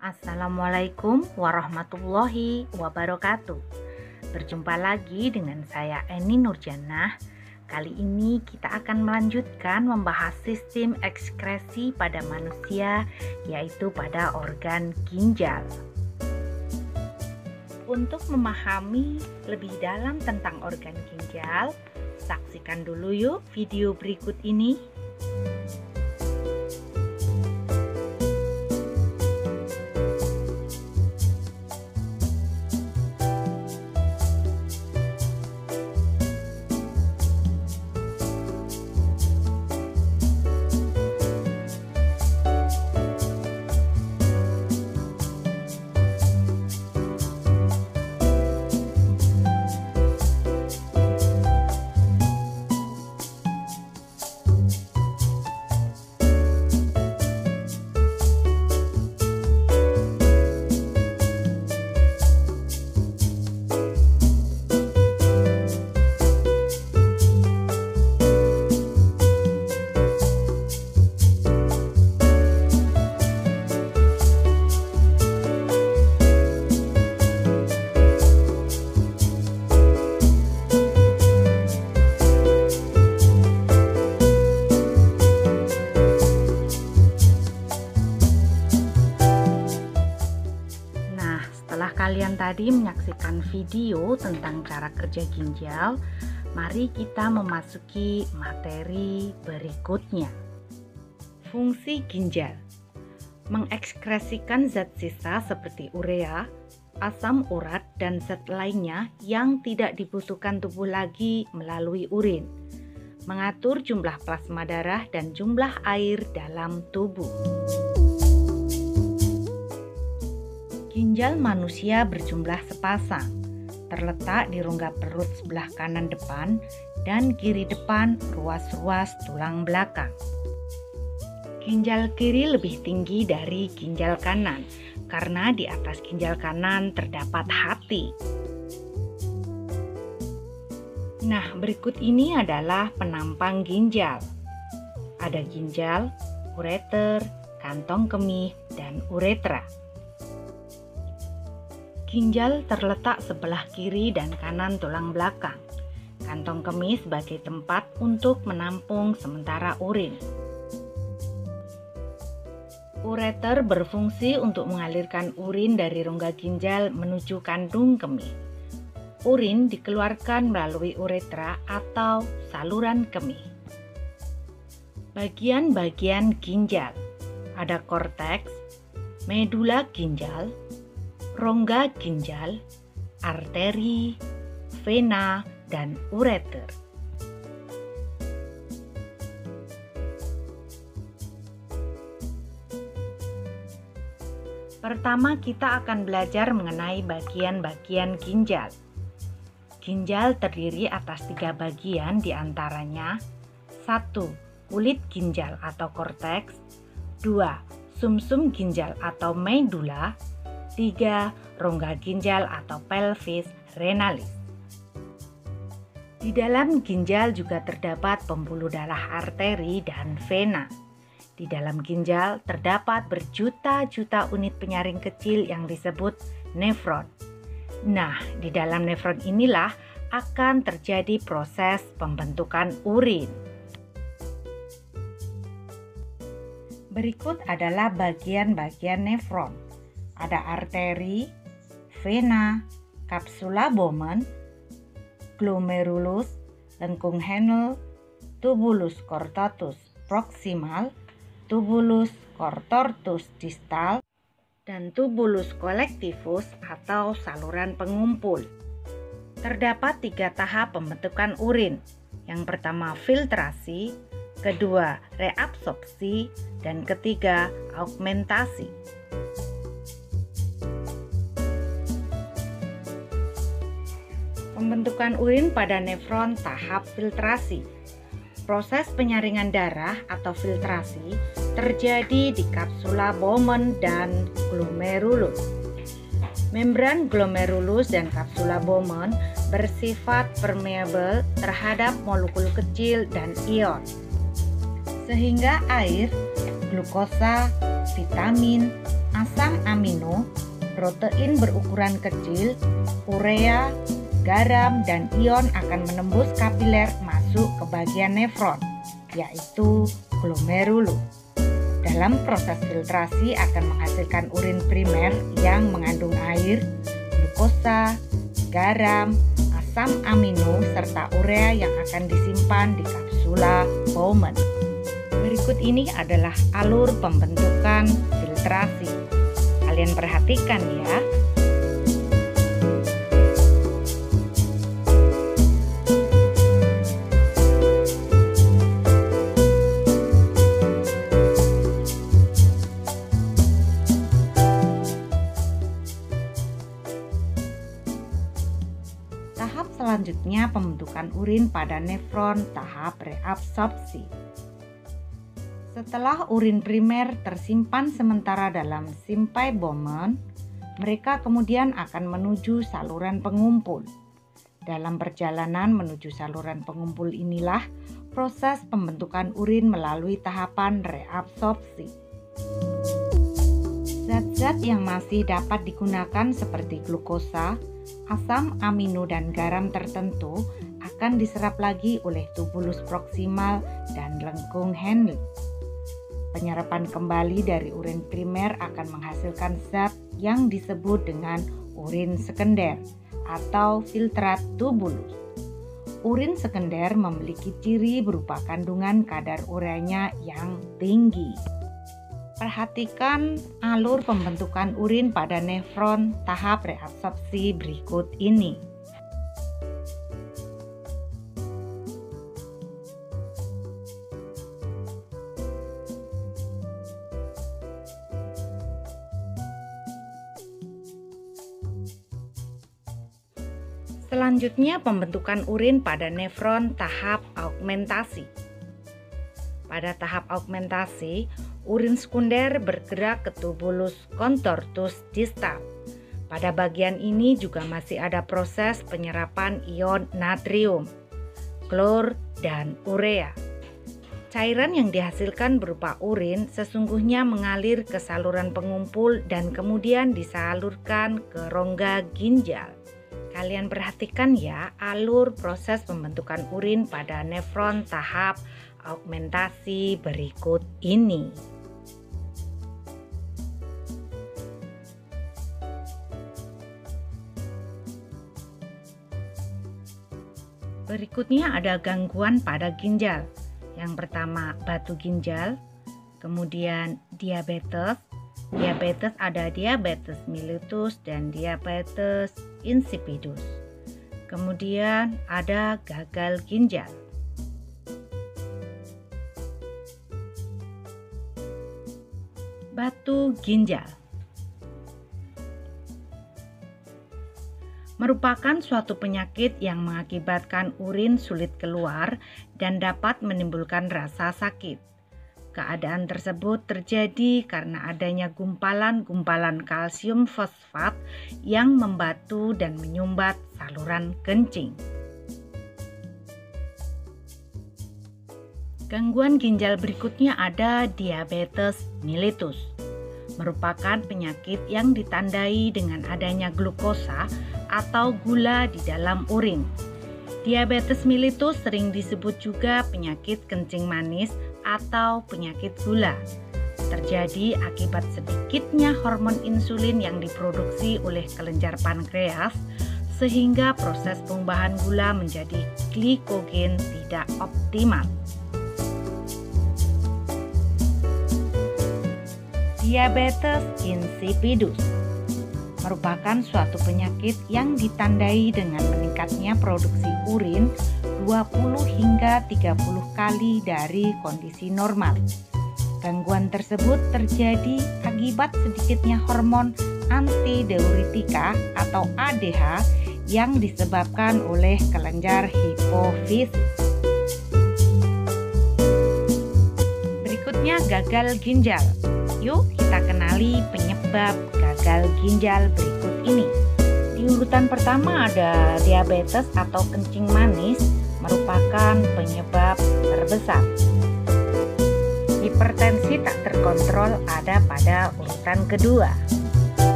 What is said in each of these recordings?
Assalamualaikum warahmatullahi wabarakatuh. Berjumpa lagi dengan saya Eni Nurjannah. Kali ini kita akan melanjutkan membahas sistem ekskresi pada manusia, yaitu pada organ ginjal. Untuk memahami lebih dalam tentang organ ginjal, saksikan dulu yuk video berikut ini. Setelah kalian tadi menyaksikan video tentang cara kerja ginjal, mari kita memasuki materi berikutnya. Fungsi ginjal: mengekskresikan zat sisa seperti urea, asam urat, dan zat lainnya yang tidak dibutuhkan tubuh lagi melalui urin, mengatur jumlah plasma darah dan jumlah air dalam tubuh. Ginjal manusia berjumlah sepasang, terletak di rongga perut sebelah kanan depan dan kiri depan ruas-ruas tulang belakang. Ginjal kiri lebih tinggi dari ginjal kanan karena di atas ginjal kanan terdapat hati. Nah, berikut ini adalah penampang ginjal. Ada ginjal, ureter, kantong kemih, dan uretra. Ginjal terletak sebelah kiri dan kanan tulang belakang. Kantong kemih sebagai tempat untuk menampung sementara urin. Ureter berfungsi untuk mengalirkan urin dari rongga ginjal menuju kantong kemih. Urin dikeluarkan melalui uretra atau saluran kemih. Bagian-bagian ginjal: ada korteks, medula ginjal, rongga ginjal, arteri, vena, dan ureter. Pertama, kita akan belajar mengenai bagian-bagian ginjal. Ginjal terdiri atas 3 bagian, diantaranya 1. Kulit ginjal atau korteks, 2. Sumsum ginjal atau medula, 3. Rongga ginjal atau pelvis renalis. Di dalam ginjal juga terdapat pembuluh darah arteri dan vena. Di dalam ginjal terdapat berjuta-juta unit penyaring kecil yang disebut nefron. Nah, di dalam nefron inilah akan terjadi proses pembentukan urin. Berikut adalah bagian-bagian nefron. Ada arteri, vena, kapsula Bowman, glomerulus, lengkung Henle, tubulus cordatus proximal, tubulus cordatus distal, dan tubulus collectivus atau saluran pengumpul. Terdapat 3 tahap pembentukan urin. Yang pertama filtrasi, kedua reabsorpsi, dan ketiga augmentasi. Pembentukan urin pada nefron tahap filtrasi. Proses penyaringan darah atau filtrasi terjadi di kapsula Bowman dan glomerulus. Membran glomerulus dan kapsula Bowman bersifat permeabel terhadap molekul kecil dan ion, sehingga air, glukosa, vitamin, asam amino, protein berukuran kecil, urea, garam, dan ion akan menembus kapiler masuk ke bagian nefron, yaitu glomerulus. Dalam proses filtrasi akan menghasilkan urin primer yang mengandung air, glukosa, garam, asam amino, serta urea yang akan disimpan di kapsula Bowman. Berikut ini adalah alur pembentukan filtrasi. Kalian perhatikan ya. Tahap selanjutnya pembentukan urin pada nefron tahap reabsorpsi. Setelah urin primer tersimpan sementara dalam simpai Bowman, mereka kemudian akan menuju saluran pengumpul. Dalam perjalanan menuju saluran pengumpul inilah proses pembentukan urin melalui tahapan reabsorpsi. Zat-zat yang masih dapat digunakan seperti glukosa, asam amino, dan garam tertentu akan diserap lagi oleh tubulus proksimal dan lengkung Henle. Penyerapan kembali dari urin primer akan menghasilkan zat yang disebut dengan urin sekunder atau filtrat tubulus. Urin sekunder memiliki ciri berupa kandungan kadar ureanya yang tinggi. Perhatikan alur pembentukan urin pada nefron tahap reabsorpsi berikut ini. Selanjutnya pembentukan urin pada nefron tahap augmentasi. Pada tahap augmentasi, urin sekunder bergerak ke tubulus contortus distal. Pada bagian ini juga masih ada proses penyerapan ion natrium, klor, dan urea. Cairan yang dihasilkan berupa urin sesungguhnya mengalir ke saluran pengumpul dan kemudian disalurkan ke rongga ginjal. Kalian perhatikan ya alur proses pembentukan urin pada nefron tahap augmentasi berikut ini. Berikutnya ada gangguan pada ginjal. Yang pertama batu ginjal, kemudian diabetes. Diabetes ada diabetes mellitus dan diabetes insipidus. Kemudian ada gagal ginjal. Batu ginjal merupakan suatu penyakit yang mengakibatkan urin sulit keluar dan dapat menimbulkan rasa sakit. Keadaan tersebut terjadi karena adanya gumpalan-gumpalan kalsium fosfat yang membatu dan menyumbat saluran kencing. Gangguan ginjal berikutnya ada diabetes mellitus. Merupakan penyakit yang ditandai dengan adanya glukosa atau gula di dalam urin. Diabetes mellitus sering disebut juga penyakit kencing manis atau penyakit gula. Terjadi akibat sedikitnya hormon insulin yang diproduksi oleh kelenjar pankreas sehingga proses pembuahan gula menjadi glikogen tidak optimal. Diabetes insipidus merupakan suatu penyakit yang ditandai dengan meningkatnya produksi urin 20 hingga 30 kali dari kondisi normal. Gangguan tersebut terjadi akibat sedikitnya hormon antidiuretika atau ADH yang disebabkan oleh kelenjar hipofisis. Berikutnya gagal ginjal. Yuk kita kenali penyebab gagal ginjal berikut ini. Di urutan pertama ada diabetes atau kencing manis merupakan penyebab terbesar. Hipertensi tak terkontrol ada pada urutan kedua.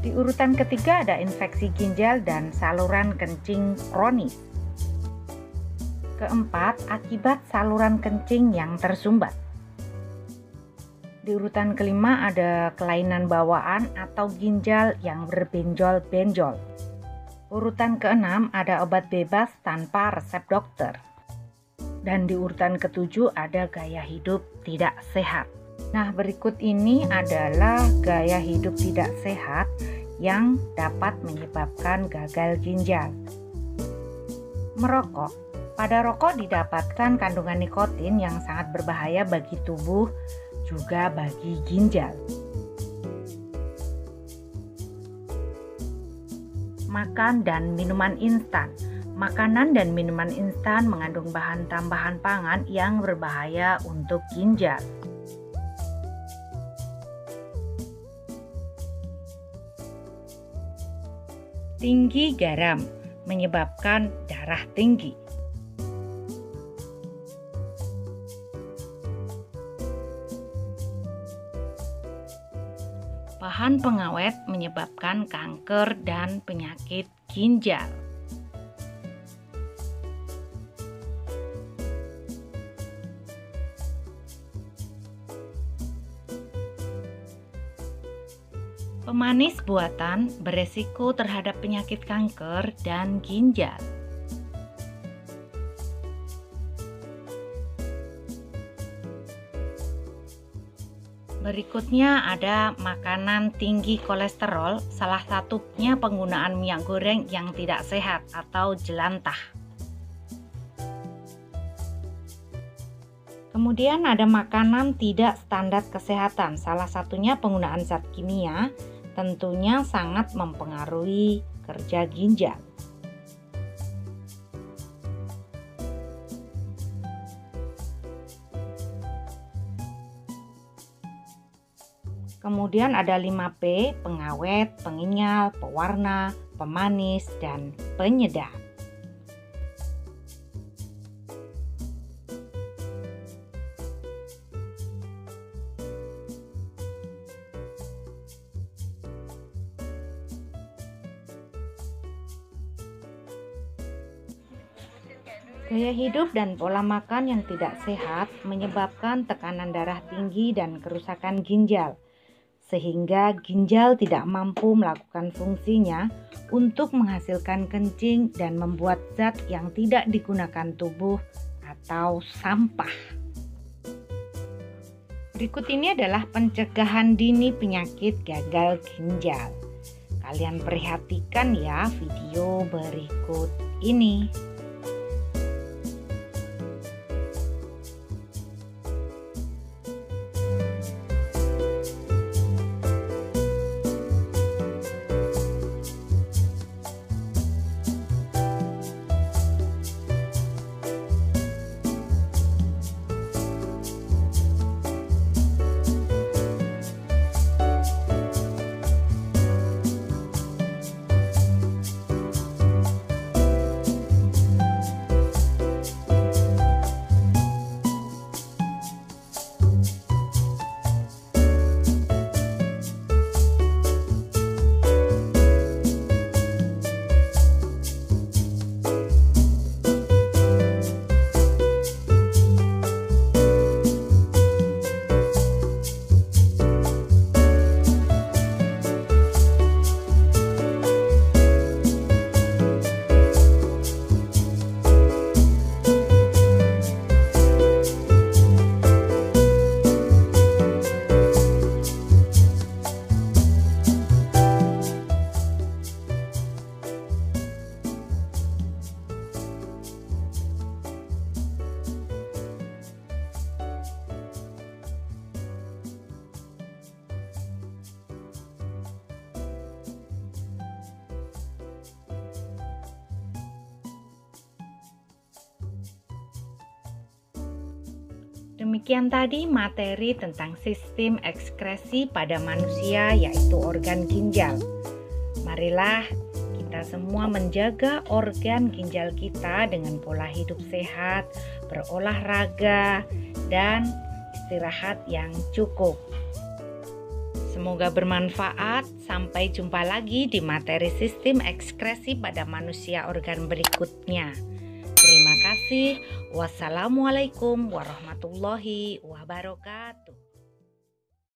Di urutan ketiga ada infeksi ginjal dan saluran kencing kronis. Keempat, akibat saluran kencing yang tersumbat. Di urutan kelima ada kelainan bawaan atau ginjal yang berbenjol-benjol. Urutan keenam ada obat bebas tanpa resep dokter. Dan di urutan ketujuh ada gaya hidup tidak sehat. Nah, berikut ini adalah gaya hidup tidak sehat yang dapat menyebabkan gagal ginjal. Merokok. Pada rokok didapatkan kandungan nikotin yang sangat berbahaya bagi tubuh, juga bagi ginjal. Makan dan minuman instan. Makanan dan minuman instan mengandung bahan tambahan pangan yang berbahaya untuk ginjal. Tinggi garam menyebabkan darah tinggi. Bahan pengawet menyebabkan kanker dan penyakit ginjal. Pemanis buatan beresiko terhadap penyakit kanker dan ginjal. Berikutnya ada makanan tinggi kolesterol, salah satunya penggunaan minyak goreng yang tidak sehat atau jelantah. Kemudian ada makanan tidak standar kesehatan, salah satunya penggunaan zat kimia, tentunya sangat mempengaruhi kerja ginjal. Kemudian ada 5P, pengawet, pengenyal, pewarna, pemanis, dan penyedap. Gaya hidup dan pola makan yang tidak sehat menyebabkan tekanan darah tinggi dan kerusakan ginjal, sehingga ginjal tidak mampu melakukan fungsinya untuk menghasilkan kencing dan membuat zat yang tidak digunakan tubuh atau sampah. Berikut ini adalah pencegahan dini penyakit gagal ginjal. Kalian perhatikan ya video berikut ini. Demikian tadi materi tentang sistem ekskresi pada manusia, yaitu organ ginjal. Marilah kita semua menjaga organ ginjal kita dengan pola hidup sehat, berolahraga, dan istirahat yang cukup. Semoga bermanfaat. Sampai jumpa lagi di materi sistem ekskresi pada manusia organ berikutnya. Terima kasih. Wassalamualaikum warahmatullahi wabarakatuh.